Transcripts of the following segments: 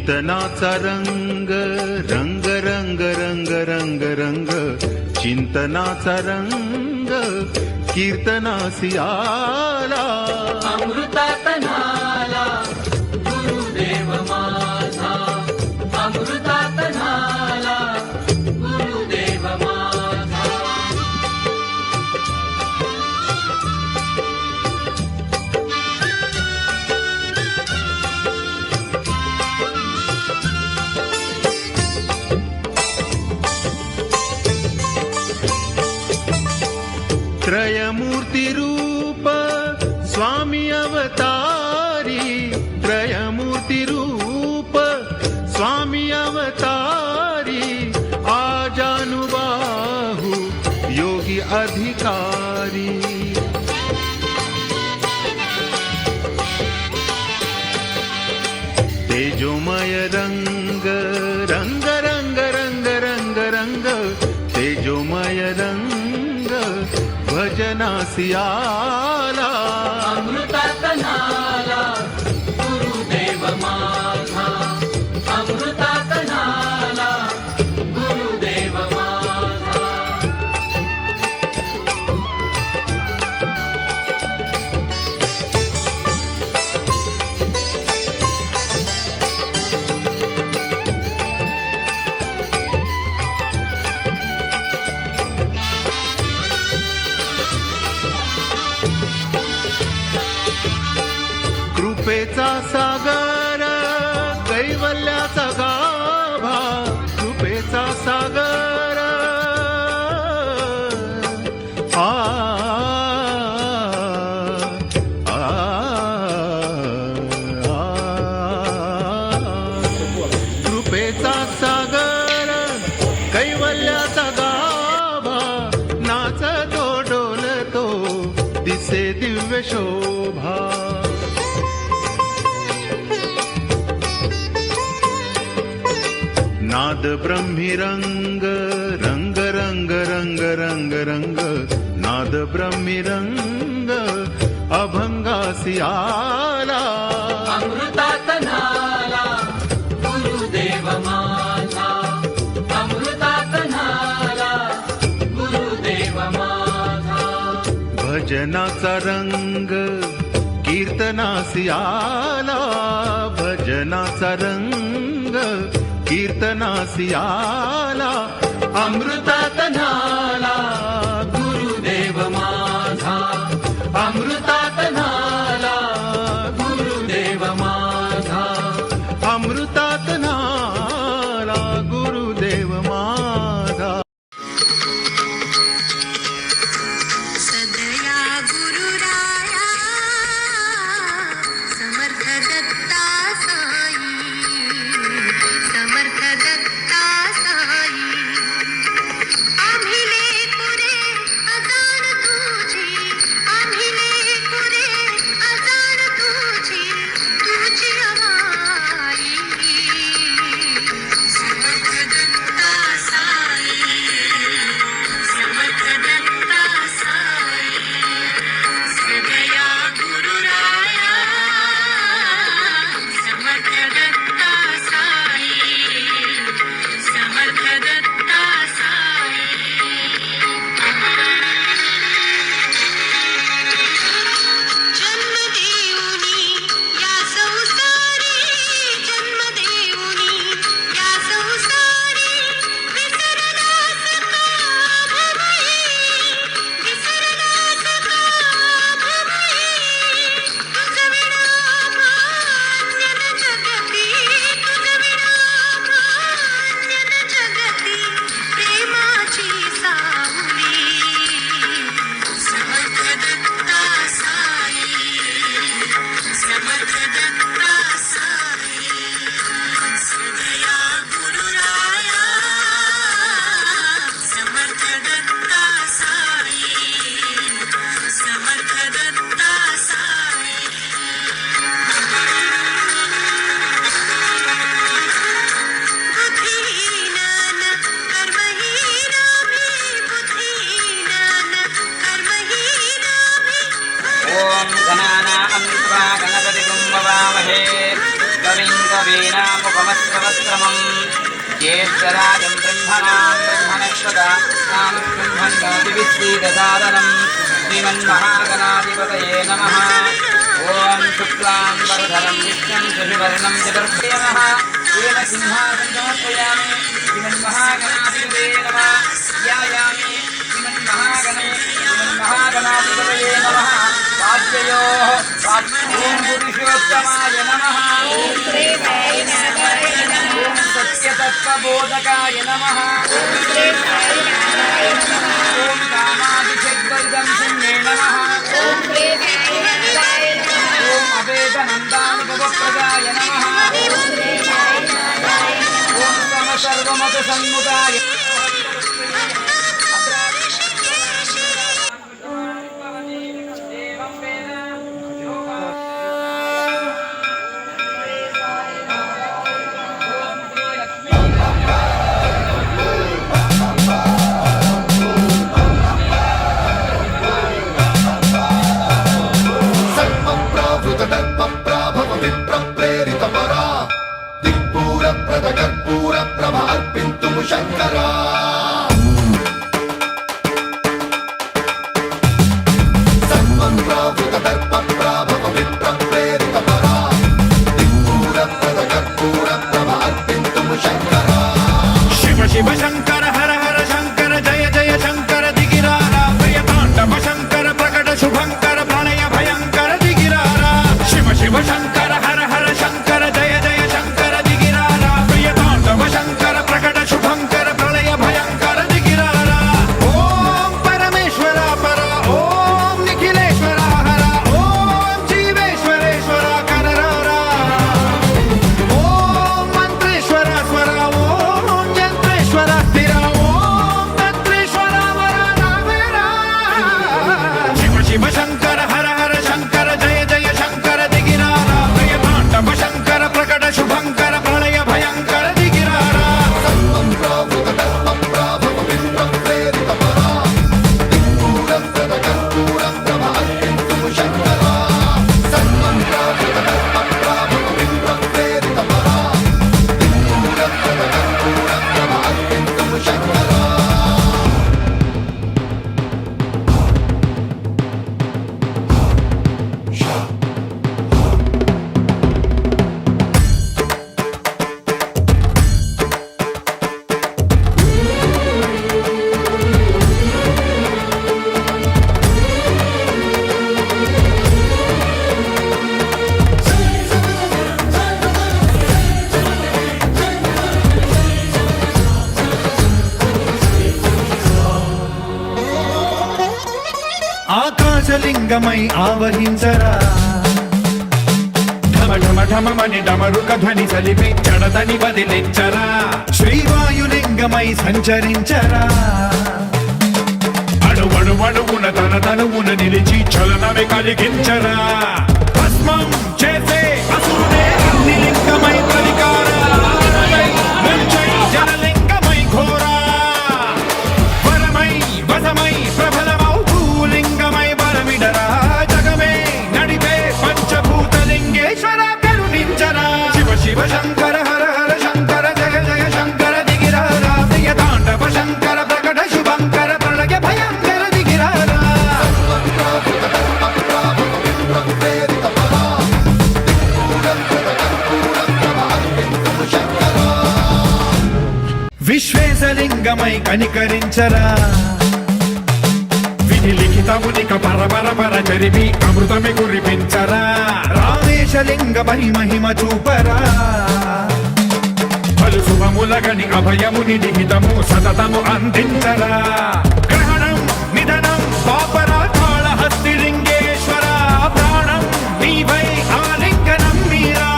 चिंतनाचा रंग रंग रंग रंग रंग रंग चिंतनाचा रंग कीर्तनासी आला अमृतात न्हाला गुरुदेव माझा अमृतात न्हाला गुरुदेव माझा त्रयमूर्ती रूप स्वामी अवतारी त्रयमूर्ती रूप स्वामी अवतारी आजानुबाहु योगी अधिकारी तेजोमय रंग रंग रंग रंग रंग रंग तेजोमय रंग भजनासी आला अमृतात न्हाला गुरुदेव माझा अमृतात न्हाला गुरुदेव माझा कृपेचा सागर कैवल्याचा गाभा कृपेचा सागर आ आ, कृपेचा सागर कैवल्याचा गाभा नाचतो डोलतो दिसे दिव्य शोभा नाद ब्रह्मी रंग रंग रंग रंग रंग रंग नाद ब्रह्मी रंग अभंगासी आला अमृतात न्हाला गुरुदेव माझा अमृतात न्हाला गुरुदेव माझा भजनाचा रंग कीर्तनासी आला भजनाचा रंग कीर्तनासी आला अमृतात न्हाला गुरुदेव माझा अमृतात न्हाला गुरुदेव माझा अमृतात न्हाला गुरुदेव माझा सदया गुरुराया समर्थ दत्ता साई समर्थ दत्ता साई आम्ही लेकुरे अजान तुझी आम्ही लेकुरे अजान तुझी तुझी अमाई समर्थ दत्ता साई समर्थ दत्ता साई सदया गुरुराया समर्थ दत्ता साई समर्थ दत्ता साई जन्म देऊनी या संसारी जन्म देऊनी या संसारी विसरलास का भवई विसरलास का भवई तुझ विना मान्य न जगती तुझ विना मान्य न जगती प्रेमाची सावली समर्थ दत्ता साई समर्थ दत्ता साई सदया गुरुराया समर्थ दत्ता साई समर्थ दत्ता साई बुद्धिहीनन कर्महीनाभि बुद्धिहीनन कर्महीनाभि ओम गणानां त्वा गणपतिं भवामहे कविं वीणामुपमस्त्रवस्त्रमम् ज्येष्ठराजम् ब्रह्मणाम् ब्रह्मणस्पदा नामस्बृह्मण्योतिविश्रीदसादनम् श्रीमन्महागणाधिपतये नमः। ॐ शुक्लाम् वरधरम् विष्णुम् शशिवर्णम् चतुर्भुजे नमः। येन सिंहासनं समर्पयामि श्रीमन्महागणाधिपतये नमः। ध्यायामि श्रीमन्महागणाधिपतये नमः। वाद्ययोः ॐ पुरुषोत्तमाय नमः। ॐ सत्यतत्त्वबोधकाय नमः। ॐ कामादिषद्वैदं शून्ये नमः। ॐ अवेदनन्दानुभवप्रदाय नमः। ॐ समसर्वमतसन्मुदाय శంకరా సన్మంత్రావృత దర్ప ప్రాభవ విప్ర ప్రేరిత పరా దిక్పూర ప్రద కర్పూర ప్రభ అర్పింతుము శంకరా. శివ శివ శంకర హర హర శంకర జయ జయ శంకర దిగిరారా ప్రియ తాండవ శంకర ప్రకట శుభంకర ప్రణయ భయంకర దిగిరారా. శివ శివ శంకర హర హర శంకర జయ జయ శంకర దిగిరారా ప్రియ తాండవ శంకర ప్రకట శుభంకర ప్రళయ భయంకర దిగిరారా. ఓం పరమేశ్వర పర ఓం నిఖిలేశ్వర హర ఓం జీవేశ్వరేశ్వర కరరారా. ఓం మంత్రేశ్వర స్వర ఓం యంత్రేశ్వర స్థిర ఓం తంత్రేశ్వర వర నామేరా. శివ శివ శంకర హర హర శంకర జయ జయ శంకర దిగిరారా ప్రియ తాండవ శంకర ప్రకట శుభంకర ప్రళయ భయంకర దిగిరారా. సన్మంత్రావృత దర్ప ప్రాభవ విప్ర ప్రేరిత పరా దిక్పూర ప్రద కర్పూర ప్రభ అర్పింతుము శంకరా. సన్మంత్రావృత దర్ప ప్రాభవ విప్ర ప్రేరిత పరా దిక్పూర ప్రద కర్పూర ప్రభ అర్పింతుము శంకరా. ఆకాశలింగమై ఆవహించరా ఢమ ఢమ ఢమమని డమరుక ధ్వని సలిపి జడదని వదిలించరా. శ్రీవాయులింగమై సంచరించరా అణువణువున తన తనువున నిలిచి చలనమే కలిగించరా. భస్మం చేసే అసురుడే అగ్నిలింగమై పరికారా నిల్చై జనలింగమై ఘోరా. వరమై వసమై ప్రబలమౌ భూలింగమై బలమిడరా. జగమే నడిపే పంచభూతలింగేశ్వర కరుణించరా. శివ శివ శంకర హర హర శంకర జయ జయ శంకర దిగిరారా ప్రియ తాండవ శంకర ప్రకట శుభంకర ప్రళయ భయంకర దిగిరారా. సన్మంత్రావృత దర్ప ప్రాభవ విప్ర ప్రేరిత పరా దిక్పూర ప్రద కర్పూర ప్రభ అర్పింతుము శంకరా. విశ్వేశలింగమై కనికరించరా విధి లిఖితమునిక పరపర పర చరివి అమృతమి కురిపించరా. రామేశలింగమై మహిమ చూపరా పలు శుభములగని అభయముని లిఖితము సతతము అందించరా. గ్రహణం నిధనం పాపరా కాళహస్తిలింగేశ్వర ప్రాణం నీవై ఆలింగనం మీరా.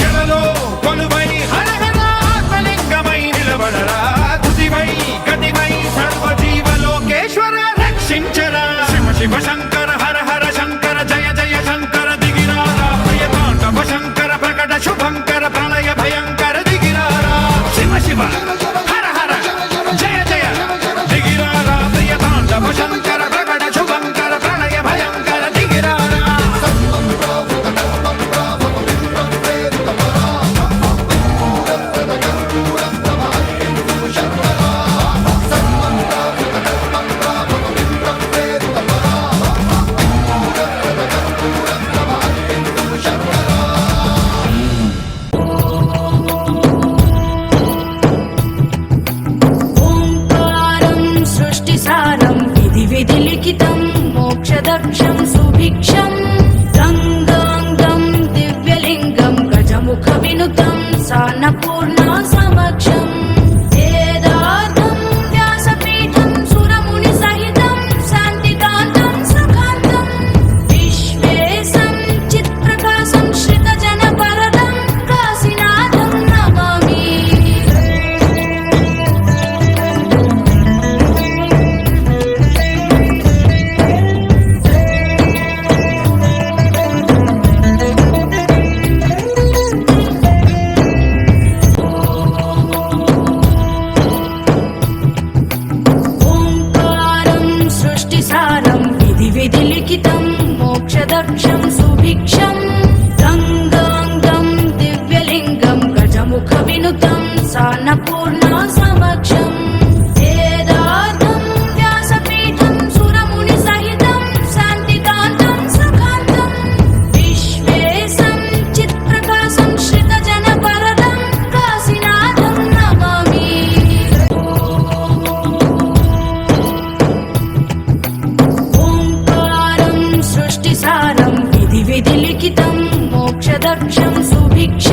జలలో కొలువై హర హర ఆత్మలింగమై నిలబడరా. తుదివై గతివై సర్వజీవలోకేశ్వర రక్షించరా. శివ శివ శంకర హర హర శంకర జయ జయ శంకర దిగిరారా ప్రియ తాండవ శంకర ప్రకట శుభంకర ప్రళయ భయంకర దిగిరారా. శివ శివ హర హర జయ జయ मोक्षदक्षं सुभिक्षम् गङ्गाङ्गं दिव्यलिङ्गं गजमुखविनुतं सान्नपूर्णा समक्षम् वेदार्थं व्यासपीठं सुरमुनिसहितं शान्तिकान्तं सुखान्तं विश्वेशं चित्प्रकाशं श्रितजनपरदं काशीनाथं नमामि। ओङ्कारं सृष्टिसारं विधिलिखितं मोक्षदक्षं सुभिक्षं गङ्गाङ्गं दिव्यलिङ्गं गजमुखविनुतं सान्नपूर्णा समक्षम् वेदार्थं व्यासपीठं सुरमुनिसहितं शान्तिकान्तं सुखान्तं विश्वेशं चित्प्रकाशं श्रितजनपरदं काशीनाथं नमामि। ओङ्कारं सृष्टिसारं विधिलिखितं मोक्षदक्षं सुभिक्षम्